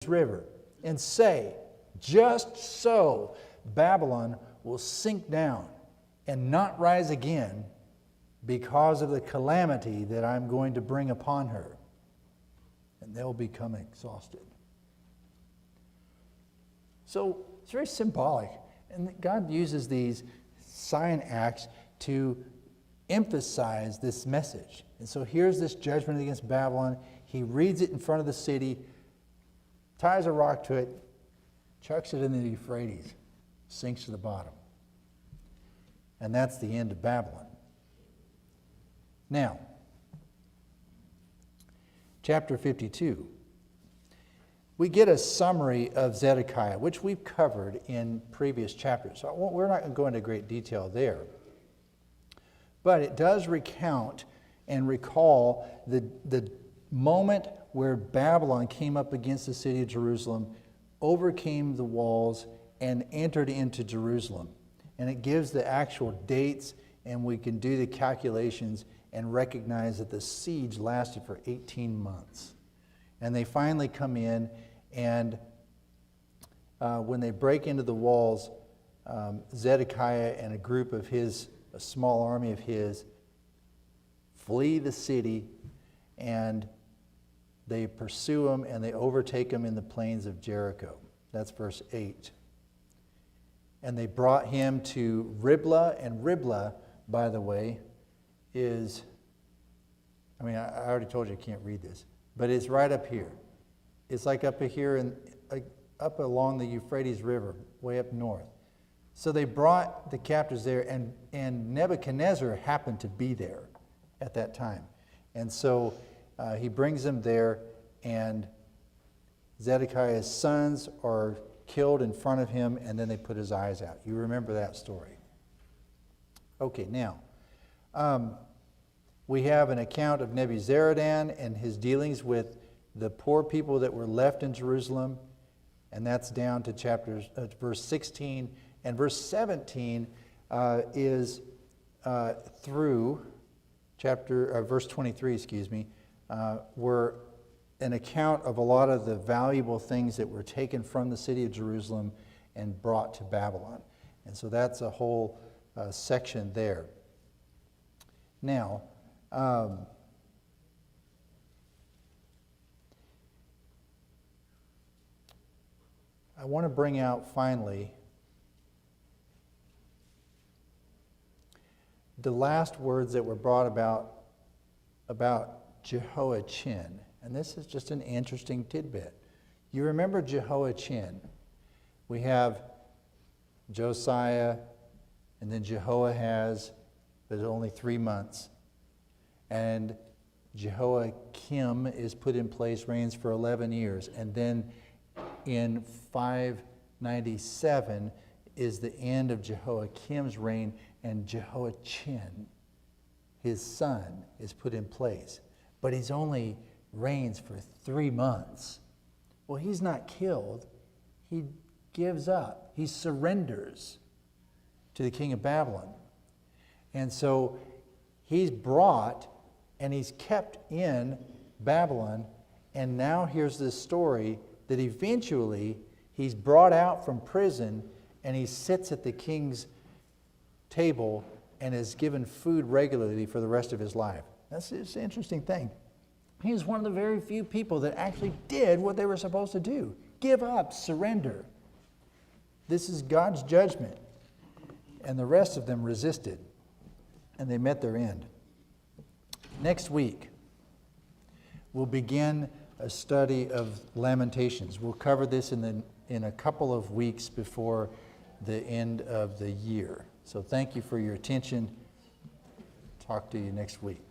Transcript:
river and say, just so Babylon will sink down and not rise again because of the calamity that I'm going to bring upon her. And they'll become exhausted. So it's very symbolic. And God uses these sign acts to emphasize this message. And so here's this judgment against Babylon. He reads it in front of the city, ties a rock to it, chucks it in the Euphrates, sinks to the bottom. And that's the end of Babylon. Now, chapter 52. We get a summary of Zedekiah, which we've covered in previous chapters. So we're not going to go into great detail there. But it does recount and recall the moment where Babylon came up against the city of Jerusalem, overcame the walls, and entered into Jerusalem. And it gives the actual dates, and we can do the calculations and recognize that the siege lasted for 18 months. And they finally come in, and when they break into the walls, Zedekiah and a group of his, a small army of his, flee the city, and they pursue him, and they overtake him in the plains of Jericho. That's verse 8. And they brought him to Riblah, and Riblah, by the way, is, I mean, I already told you I can't read this, but it's right up here. It's like up here, up along the Euphrates River, way up north. So they brought the captives there, and Nebuchadnezzar happened to be there at that time. And so he brings them there, and Zedekiah's sons are killed in front of him, and then they put his eyes out. You remember that story. Okay, now, we have an account of Nebuzaradan and his dealings with the poor people that were left in Jerusalem, and that's down to verse 16. And verse 17 is through verse 23, were an account of a lot of the valuable things that were taken from the city of Jerusalem and brought to Babylon. And so that's a whole section there. Now, I want to bring out finally the last words that were brought about Jehoiachin. And this is just an interesting tidbit. You remember Jehoiachin. We have Josiah and then Jehoahaz, but only 3 months. And Jehoiakim is put in place, reigns for 11 years. And then in 597 is the end of Jehoiakim's reign, and Jehoiachin, his son, is put in place. But he's only reigns for 3 months. Well, he's not killed. He gives up. He surrenders to the king of Babylon. And so he's brought and he's kept in Babylon. And now here's this story that eventually he's brought out from prison and he sits at the king's table and is given food regularly for the rest of his life. That's an interesting thing. He's one of the very few people that actually did what they were supposed to do. Give up, surrender. This is God's judgment. And the rest of them resisted. And they met their end. Next week, we'll begin a study of Lamentations. We'll cover this in a couple of weeks before the end of the year. So thank you for your attention. Talk to you next week.